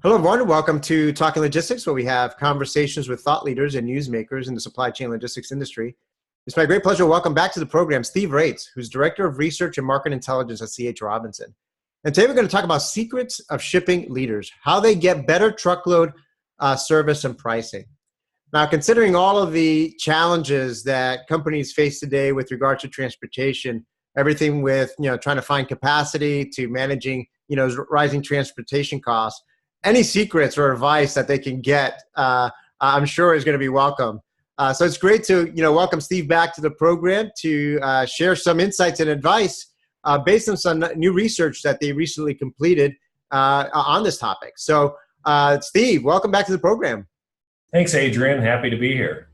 Hello, everyone. Welcome to Talking Logistics, where we have conversations with thought leaders and newsmakers in the supply chain logistics industry. It's my great pleasure to welcome back to the program Steve Rates, who's Director of Research and Market Intelligence at C.H. Robinson. And today we're going to talk about secrets of shipping leaders, how they get better truckload service and pricing. Now, considering all of the challenges that companies face today with regard to transportation, everything with trying to find capacity to managing rising transportation costs, any secrets or advice that they can get, I'm sure is going to be welcome. So it's great to welcome Steve back to the program to share some insights and advice based on some new research that they recently completed on this topic. So Steve, welcome back to the program. Thanks, Adrian. Happy to be here.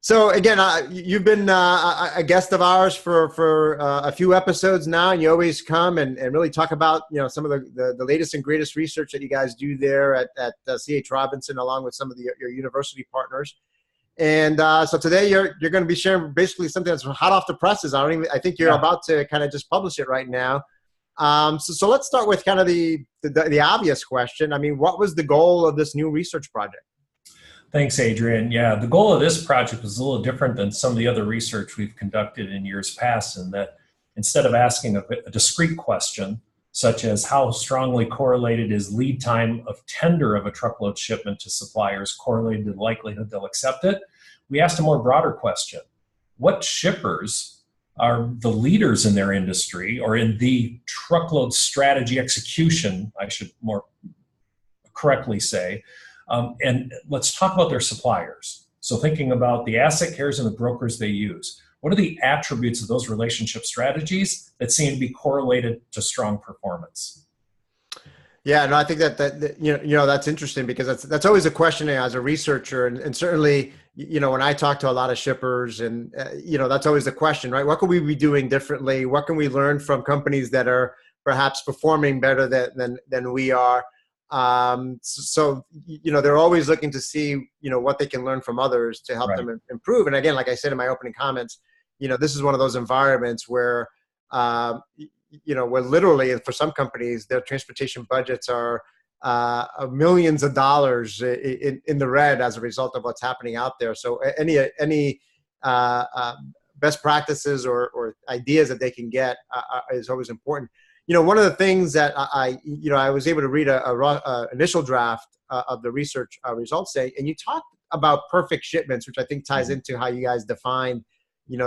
So again, you've been a guest of ours for a few episodes now, and you always come and really talk about some of the latest and greatest research that you guys do there at C.H. Robinson, along with some of your university partners. And so today you're going to be sharing basically something that's hot off the presses. I think you're about to kind of just publish it right now. So let's start with kind of the obvious question. I mean, what was the goal of this new research project? Thanks, Adrian. Yeah, the goal of this project was a little different than some of the other research we've conducted in years past, in that instead of asking a discrete question, such as how strongly correlated is lead time of tender of a truckload shipment to suppliers correlated to the likelihood they'll accept it, we asked a more broader question. What shippers are the leaders in their industry, or in the truckload strategy execution, I should more correctly say, and let's talk about their suppliers. So thinking about the asset carriers and the brokers they use, what are the attributes of those relationship strategies that seem to be correlated to strong performance? Yeah, no, I think that that's interesting, because that's always a question as a researcher, and certainly when I talk to a lot of shippers, and that's always the question, right? What can we be doing differently? What can we learn from companies that are perhaps performing better than we are? So they're always looking to see what they can learn from others to help them improve. And again, like I said in my opening comments, this is one of those environments where where literally, for some companies, their transportation budgets are millions of dollars in the red as a result of what's happening out there. So any best practices or ideas that they can get is always important. One of the things that I was able to read a initial draft of the research results say, and you talked about perfect shipments, which I think ties into how you guys define,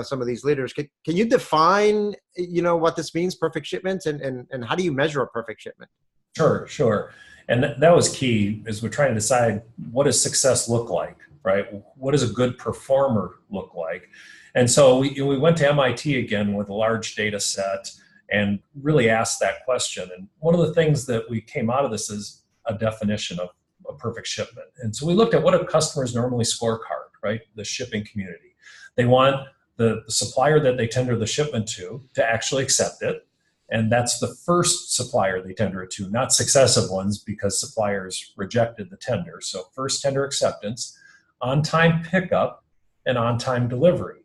some of these leaders. Can you define, what this means, perfect shipments, and how do you measure a perfect shipment? Sure. And that was key, as we're trying to decide, what does success look like, right? What does a good performer look like? And so we went to MIT again with a large data set and really asked that question. And one of the things that we came out of this is a definition of a perfect shipment. And so we looked at what do customers normally scorecard, right? The shipping community. They want the supplier that they tender the shipment to actually accept it. And that's the first supplier they tender it to, not successive ones, because suppliers rejected the tender. So first, tender acceptance, on-time pickup, and on-time delivery.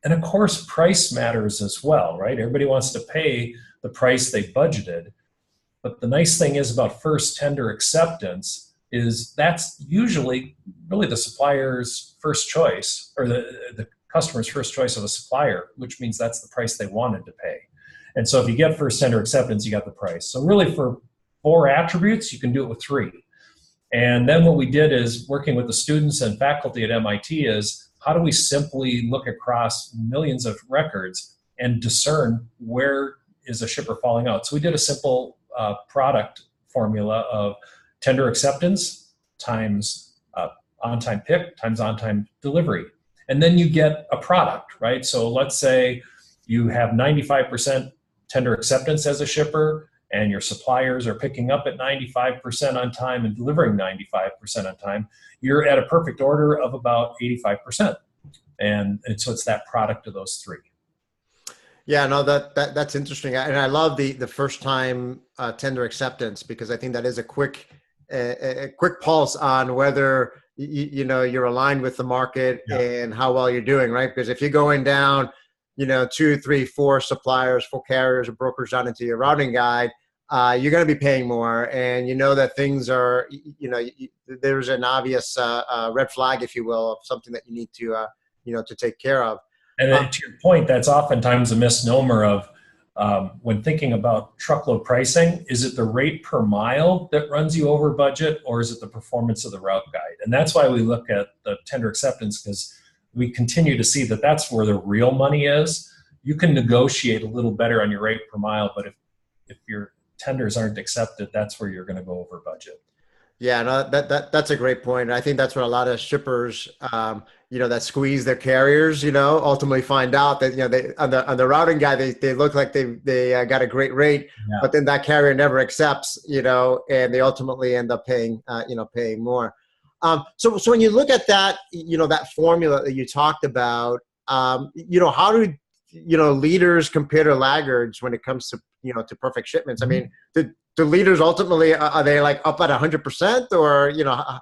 And of course, price matters as well, right? Everybody wants to pay the price they budgeted. But the nice thing is about first tender acceptance is that's usually really the supplier's first choice, or the customer's first choice of a supplier, which means that's the price they wanted to pay. And so if you get first tender acceptance, you got the price. So really, for 4 attributes, you can do it with 3. And then what we did is, working with the students and faculty at MIT, is how do we simply look across millions of records and discern where is a shipper falling out? So we did a simple product formula of tender acceptance times on-time pick times on-time delivery. And then you get a product, right? So let's say you have 95% tender acceptance as a shipper, and your suppliers are picking up at 95% on time and delivering 95% on time. You're at a perfect order of about 85%. And so it's that product of those 3. Yeah, no, that's interesting. And I love the first time tender acceptance, because I think that is a quick pulse on whether you're aligned with the market and how well you're doing, right? Because if you're going down 2, 3, 4 suppliers, 4 carriers or brokers down into your routing guide, you're going to be paying more, and you know that things are, there's an obvious red flag, if you will, of something that you need to, to take care of. And then to your point, that's oftentimes a misnomer of when thinking about truckload pricing, is it the rate per mile that runs you over budget, or is it the performance of the route guide? And that's why we look at the tender acceptance, because we continue to see that that's where the real money is. You can negotiate a little better on your rate per mile, but if your tenders aren't accepted, that's where you're going to go over budget. Yeah, no, that's a great point. And I think that's what a lot of shippers, that squeeze their carriers, ultimately find out that, they on the routing guide, they look like they got a great rate, Yeah. but then that carrier never accepts, and they ultimately end up paying, paying more. So when you look at that, that formula that you talked about, how do leaders compare to laggards when it comes to, to perfect shipments? I mean, the leaders ultimately, are they like up at 100%, or,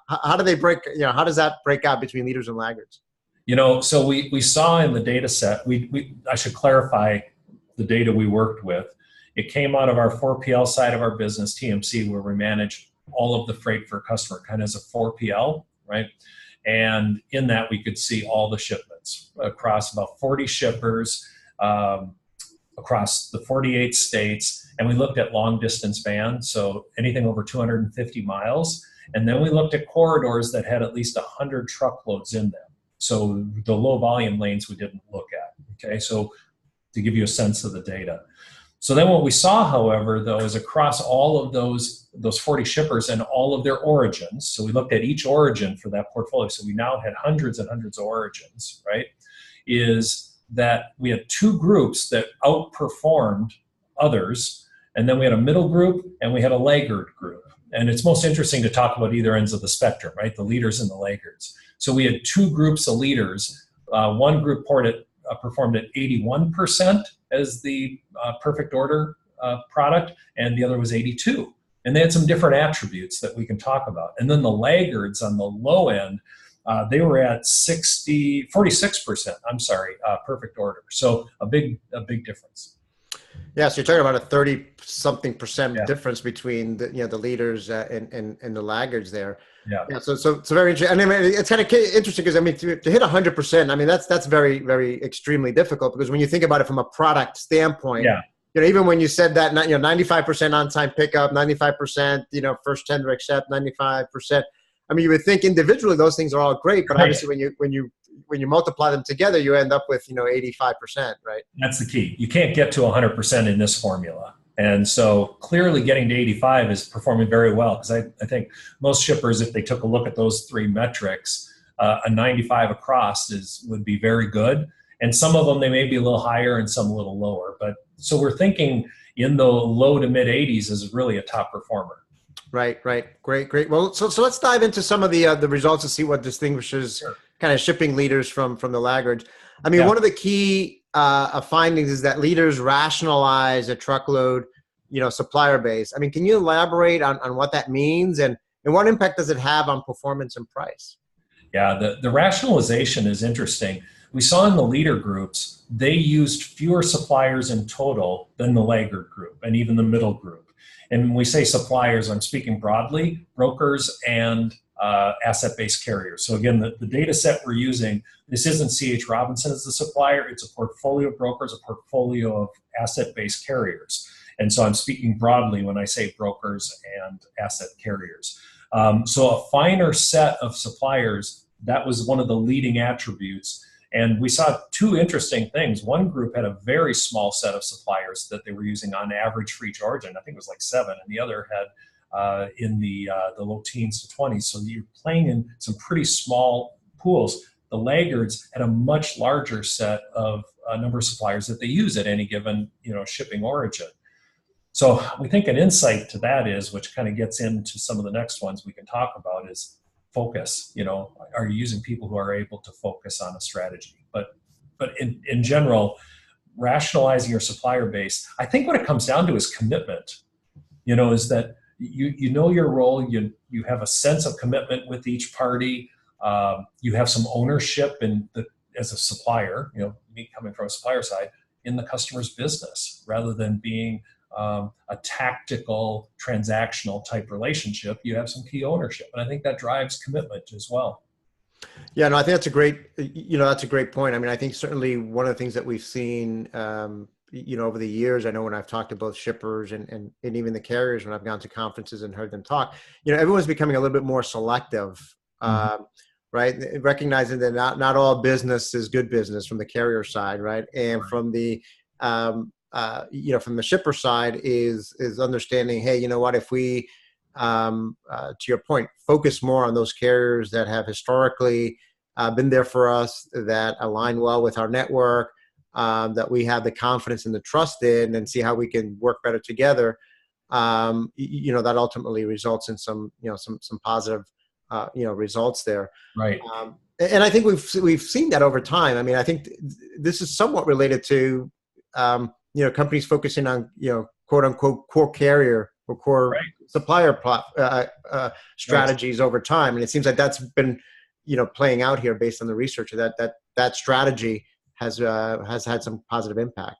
how do they break, how does that break out between leaders and laggards? So we saw in the data set, I should clarify the data we worked with. It came out of our 4PL side of our business, TMC, where we manage all of the freight for a customer, kind of as a 4PL, right? And in that, we could see all the shipments across about 40 shippers, across the 48 states. And we looked at long distance vans, so anything over 250 miles. And then we looked at corridors that had at least 100 truckloads in them. So the low volume lanes we didn't look at, okay? So to give you a sense of the data. So then what we saw, however, though, is across all of those 40 shippers and all of their origins, so we looked at each origin for that portfolio, so we now had hundreds and hundreds of origins, right, is that we had two groups that outperformed others, and then we had a middle group and we had a laggard group. And it's most interesting to talk about either ends of the spectrum, right, the leaders and the laggards. So we had two groups of leaders. One group performed at 81% as the perfect order product, and the other was 82. And they had some different attributes that we can talk about. And then the laggards on the low end, they were at 46%, perfect order. So a big difference. Yeah, so you're talking about a 30-something% difference between the leaders and the laggards there. Yeah. So very interesting. And I mean, it's kind of interesting because, I mean, to hit 100%, I mean, that's very, very extremely difficult, because when you think about it from a product standpoint, even when you said that, 95% on-time pickup, 95%, first tender accept, 95%. I mean, you would think individually those things are all great, but obviously when you multiply them together, you end up with 85%, right? That's the key. You can't get to 100% in this formula. And so clearly getting to 85 is performing very well, because I think most shippers, if they took a look at those three metrics, a 95 across would be very good. And some of them, they may be a little higher and some a little lower. But so we're thinking in the low to mid 80s is really a top performer. Right. Great. Well, so let's dive into some of the results and see what distinguishes kind of shipping leaders from the laggards. I mean, one of the key findings is that leaders rationalize a truckload, supplier base. I mean, can you elaborate on what that means, and what impact does it have on performance and price? Yeah, the rationalization is interesting. We saw in the leader groups, they used fewer suppliers in total than the laggard group and even the middle group. And when we say suppliers, I'm speaking broadly, brokers and asset-based carriers. So again, the data set we're using, this isn't C.H. Robinson as the supplier, it's a portfolio of brokers, a portfolio of asset-based carriers. And so I'm speaking broadly when I say brokers and asset carriers. So a finer set of suppliers, that was one of the leading attributes. And we saw two interesting things. One group had a very small set of suppliers that they were using on average for each origin. I think it was like 7, and the other had in the low teens to 20s. So you're playing in some pretty small pools. The laggards had a much larger set of number of suppliers that they use at any given shipping origin. So we think an insight to that is, which kind of gets into some of the next ones we can talk about, is focus. Are you using people who are able to focus on a strategy? But in general, rationalizing your supplier base, I think what it comes down to is commitment. Is that you know your role, you have a sense of commitment with each party, you have some ownership as a supplier, me coming from a supplier side, in the customer's business, rather than being a tactical transactional type relationship, you have some key ownership. And I think that drives commitment as well. Yeah, no, I think that's a great, that's a great point. I mean, I think certainly one of the things that we've seen, over the years, I know when I've talked to both shippers and even the carriers, when I've gone to conferences and heard them talk, everyone's becoming a little bit more selective, Mm-hmm. right? Recognizing that not all business is good business from the carrier side, right? And Right. from the shipper side is understanding, hey, you know what, if we, to your point, focus more on those carriers that have historically been there for us, that align well with our network, that we have the confidence and the trust in, and see how we can work better together. That ultimately results in some positive, results there. Right. And I think we've seen that over time. I mean, I think this is somewhat related to, companies focusing on, quote unquote, core carrier or core Right. supplier Right. strategies over time. And it seems like that's been, playing out here based on the research that strategy has had some positive impact.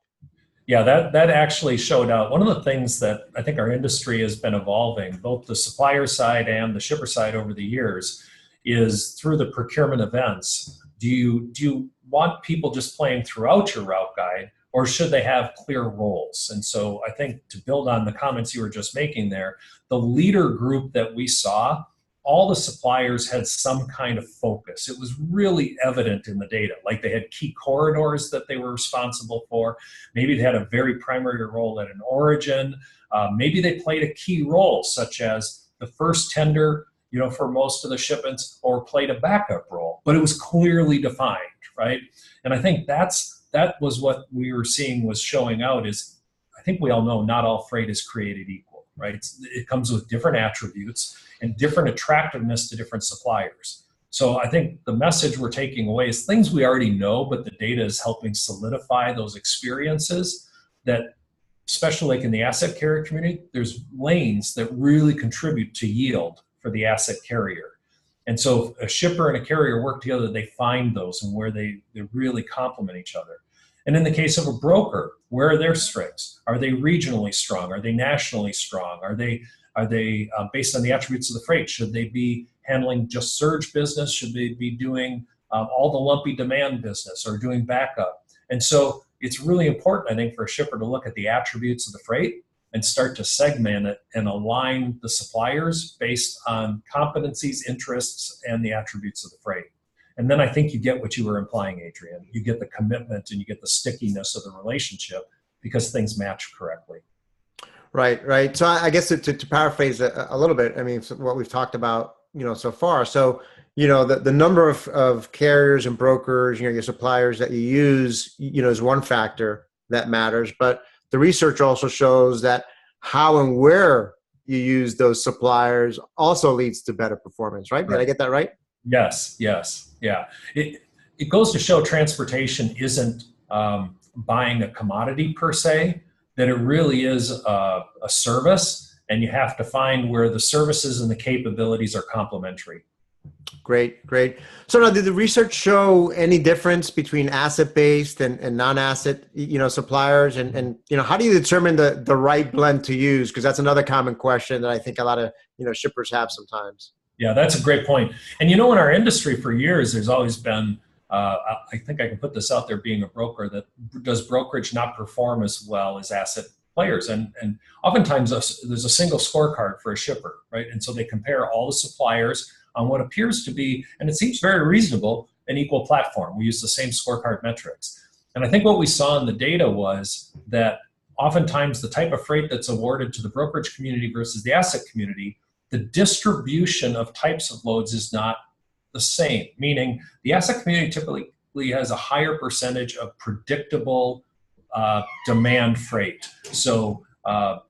Yeah, that actually showed out. One of the things that I think our industry has been evolving, both the supplier side and the shipper side over the years, is through the procurement events. Do you want people just playing throughout your route guide, or should they have clear roles? And so I think, to build on the comments you were just making there, the leader group that we saw, all the suppliers had some kind of focus. It was really evident in the data. Like, they had key corridors that they were responsible for. Maybe they had a very primary role at an origin. Maybe they played a key role, such as the first tender, for most of the shipments, or played a backup role. But it was clearly defined, right? And I think that was what we were seeing was showing out. Is, I think we all know, not all freight is created equal, right? It comes with different attributes and different attractiveness to different suppliers. So I think the message we're taking away is things we already know, but the data is helping solidify those experiences, that, especially like in the asset carrier community, there's lanes that really contribute to yield for the asset carrier. And so if a shipper and a carrier work together, they find those and where they really complement each other. And in the case of a broker, where are their strengths? Are they regionally strong? Are they nationally strong? Are they based on the attributes of the freight? Should they be handling just surge business? Should they be doing all the lumpy demand business, or doing backup? And so it's really important, I think, for a shipper to look at the attributes of the freight and start to segment it and align the suppliers based on competencies, interests, and the attributes of the freight. And then I think you get what you were implying, Adrian. You get the commitment and you get the stickiness of the relationship because things match correctly. Right, right. So I guess to paraphrase a little bit, I mean, what we've talked about, so far. So, the number of carriers and brokers, your suppliers that you use, is one factor that matters. But the research also shows that how and where you use those suppliers also leads to better performance, right? Did I get that right? Yes, yes, yeah. It goes to show transportation isn't buying a commodity per se, that it really is a service, and you have to find where the services and the capabilities are complementary. Great, great. So now, did the research show any difference between asset-based and non-asset, suppliers? And how do you determine the right blend to use? Because that's another common question that I think a lot of, shippers have sometimes. Yeah, that's a great point. And in our industry for years, there's always been, I think I can put this out there, being a broker, that does brokerage not perform as well as asset players? And oftentimes there's a single scorecard for a shipper, right? And so they compare all the suppliers on what appears to be, and it seems very reasonable, an equal platform. We use the same scorecard metrics. And I think what we saw in the data was that oftentimes the type of freight that's awarded to the brokerage community versus the asset community, the distribution of types of loads is not the same, meaning the asset community typically has a higher percentage of predictable demand freight. So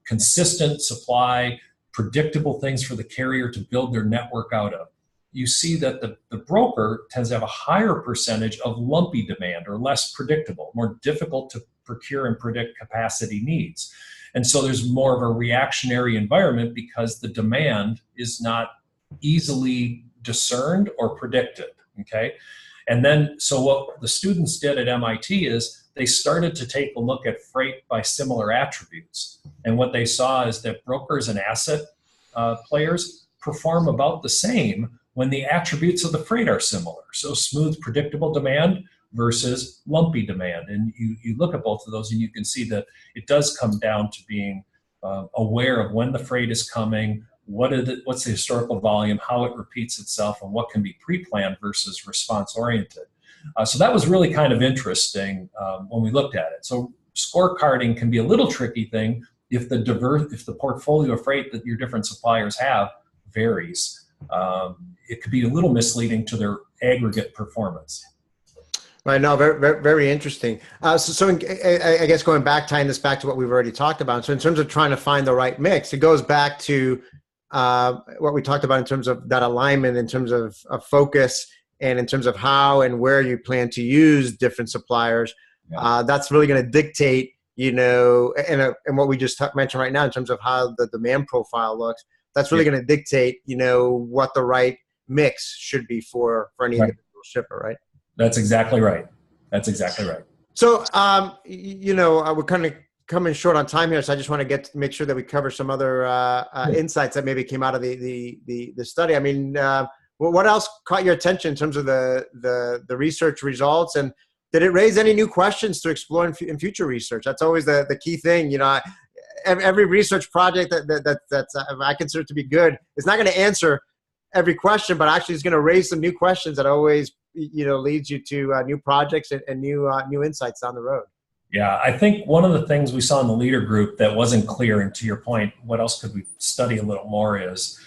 consistent supply, predictable things for the carrier to build their network out of. You see that the broker tends to have a higher percentage of lumpy demand, or less predictable, more difficult to procure and predict capacity needs. And so there's more of a reactionary environment because the demand is not easily discerned or predicted, okay? And then, so what the students did at MIT is they started to take a look at freight by similar attributes. And what they saw is that brokers and asset players perform about the same when the attributes of the freight are similar. So smooth, predictable demand versus lumpy demand. And you look at both of those and you can see that it does come down to being aware of when the freight is coming, what's the historical volume, how it repeats itself, and what can be pre-planned versus response-oriented. So that was really kind of interesting when we looked at it. So scorecarding can be a little tricky thing if the portfolio of freight that your different suppliers have varies. It could be a little misleading to their aggregate performance. Right. No, very, very, very interesting. I guess tying this back to what we've already talked about. So in terms of trying to find the right mix, it goes back to what we talked about in terms of that alignment, in terms of focus, and in terms of how and where you plan to use different suppliers. Yeah. That's really going to dictate, and what we just mentioned right now in terms of how the demand profile looks. That's really going to dictate, what the right mix should be for any individual shipper, right? That's exactly right. That's exactly right. So, we're kind of coming short on time here, so I just want to make sure that we cover some other insights that maybe came out of the study. I mean, what else caught your attention in terms of the research results, and did it raise any new questions to explore in future research? That's always the key thing. Every research project that's I consider to be good is not going to answer every question, but actually is going to raise some new questions that always leads you to new projects and new insights down the road. Yeah, I think one of the things we saw in the leader group that wasn't clear, and to your point, what else could we study a little more, is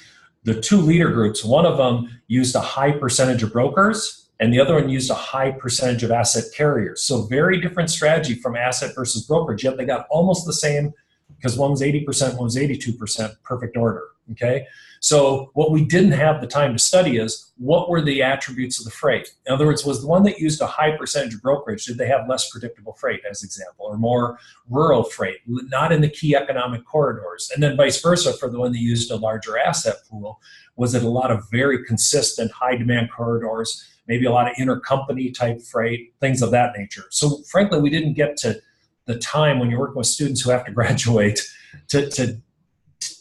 the two leader groups. One of them used a high percentage of brokers, and the other one used a high percentage of asset carriers. So very different strategy from asset versus brokerage, yet they got almost the same, because one was 80%, one was 82%, perfect order, okay? So what we didn't have the time to study is, what were the attributes of the freight? In other words, was the one that used a high percentage of brokerage, did they have less predictable freight, as example, or more rural freight, not in the key economic corridors? And then vice versa for the one that used a larger asset pool, was it a lot of very consistent high demand corridors, maybe a lot of intercompany type freight, things of that nature. So frankly, we didn't get to the time when you're working with students who have to graduate to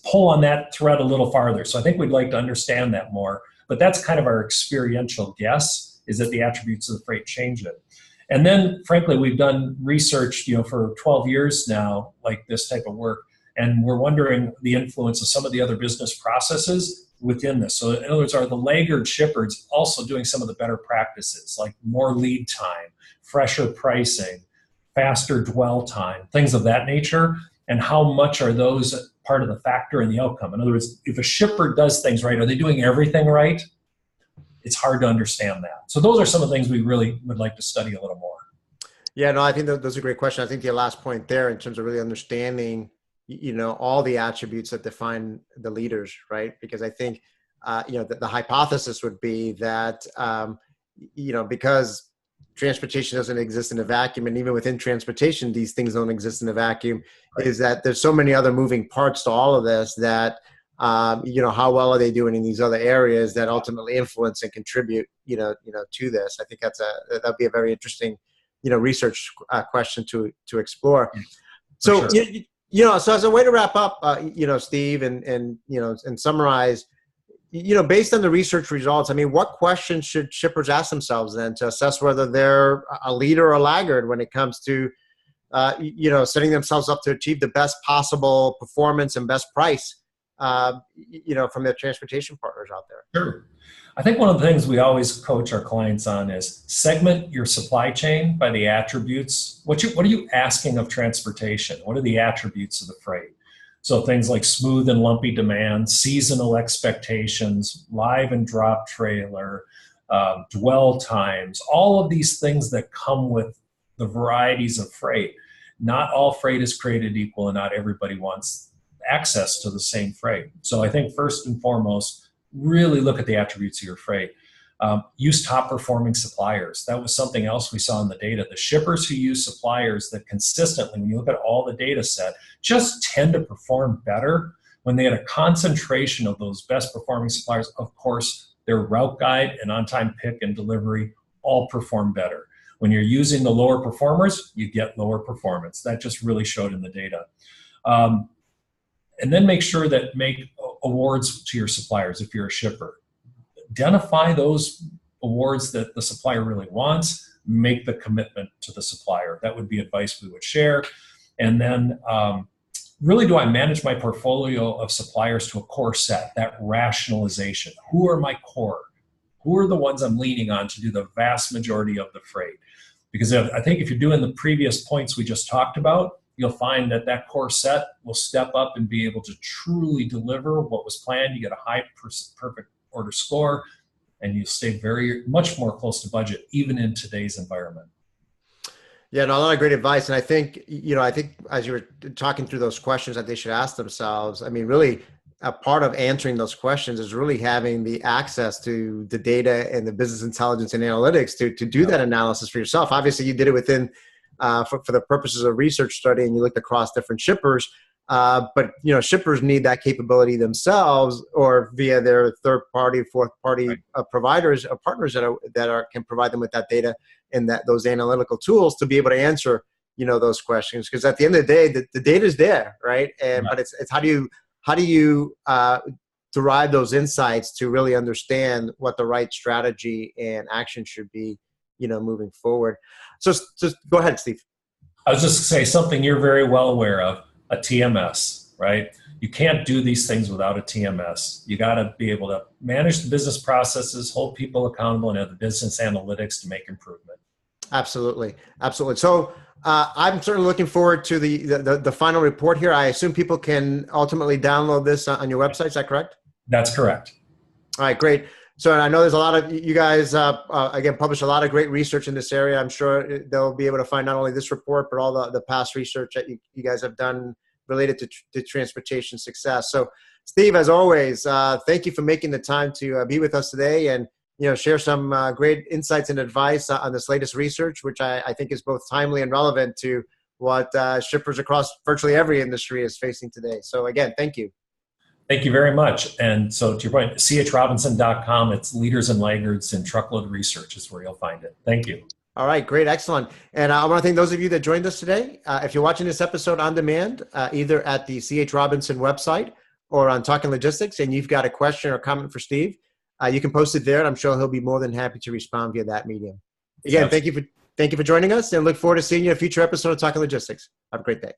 pull on that thread a little farther. So I think we'd like to understand that more, but that's kind of our experiential guess, is that the attributes of the freight change it. And then frankly, we've done research, for 12 years now, like this type of work, and we're wondering the influence of some of the other business processes within this. So in other words, are the laggard shippers also doing some of the better practices, like more lead time, fresher pricing, faster dwell time, things of that nature, and how much are those part of the factor in the outcome? In other words, if a shipper does things right, are they doing everything right? It's hard to understand that. So those are some of the things we really would like to study a little more. Yeah, no, I think those are great questions. I think your last point there, in terms of really understanding, all the attributes that define the leaders, right? Because I think, the hypothesis would be that, because transportation doesn't exist in a vacuum, and even within transportation, these things don't exist in a vacuum, right, is that there's so many other moving parts to all of this that, how well are they doing in these other areas that ultimately influence and contribute, to this. I think that'd be a very interesting, research question to explore. So, sure. So as a way to wrap up, Steve, and summarize, based on the research results, I mean, what questions should shippers ask themselves then to assess whether they're a leader or a laggard when it comes to, setting themselves up to achieve the best possible performance and best price, from their transportation partners out there? Sure. I think one of the things we always coach our clients on is segment your supply chain by the attributes. What are you asking of transportation? What are the attributes of the freight? So things like smooth and lumpy demand, seasonal expectations, live and drop trailer, dwell times, all of these things that come with the varieties of freight. Not all freight is created equal, and not everybody wants access to the same freight. So I think first and foremost, really look at the attributes of your freight. Use top performing suppliers. That was something else we saw in the data. The shippers who use suppliers that consistently, when you look at all the data set, just tend to perform better when they had a concentration of those best performing suppliers. Of course, their route guide and on-time pick and delivery all perform better. When you're using the lower performers, you get lower performance. That just really showed in the data. And then make sure that make awards to your suppliers if you're a shipper. Identify those awards that the supplier really wants, make the commitment to the supplier. That would be advice we would share. And then really, do I manage my portfolio of suppliers to a core set, that rationalization? Who are my core? Who are the ones I'm leaning on to do the vast majority of the freight? Because I think if you're doing the previous points we just talked about, you'll find that that core set will step up and be able to truly deliver what was planned. You get a high perfect order score, and you stay very much more close to budget, even in today's environment. Yeah, no, a lot of great advice. And I think, I think as you were talking through those questions that they should ask themselves, I mean, really a part of answering those questions is really having the access to the data and the business intelligence and analytics to do that analysis for yourself. Obviously, you did it within, for the purposes of research study, and you looked across different shippers. But shippers need that capability themselves, or via their third party, fourth party providers or partners that can provide them with that data and those analytical tools to be able to answer those questions. Because at the end of the day, the data is there, right? But it's how do you derive those insights to really understand what the right strategy and action should be, moving forward. So just go ahead, Steve. I was just going to say something you're very well aware of. A TMS, right? You can't do these things without a TMS. You got to be able to manage the business processes, hold people accountable, and have the business analytics to make improvement. Absolutely. Absolutely. So I'm certainly looking forward to the final report here. I assume people can ultimately download this on your website. Is that correct? That's correct. All right, great. So I know there's a lot of you guys, again, publish a lot of great research in this area. I'm sure they'll be able to find not only this report, but all the past research that you guys have done related to transportation success. So Steve, as always, thank you for making the time to be with us today and share some great insights and advice on this latest research, which I think is both timely and relevant to what shippers across virtually every industry is facing today. So again, thank you. Thank you very much. And so to your point, chrobinson.com, it's leaders and laggards in truckload research is where you'll find it. Thank you. All right, great, excellent. And I want to thank those of you that joined us today. If you're watching this episode on demand, either at the C.H. Robinson website or on Talking Logistics, and you've got a question or comment for Steve, you can post it there, and I'm sure he'll be more than happy to respond via that medium. Again, thank you for joining us, and look forward to seeing you in a future episode of Talking Logistics. Have a great day.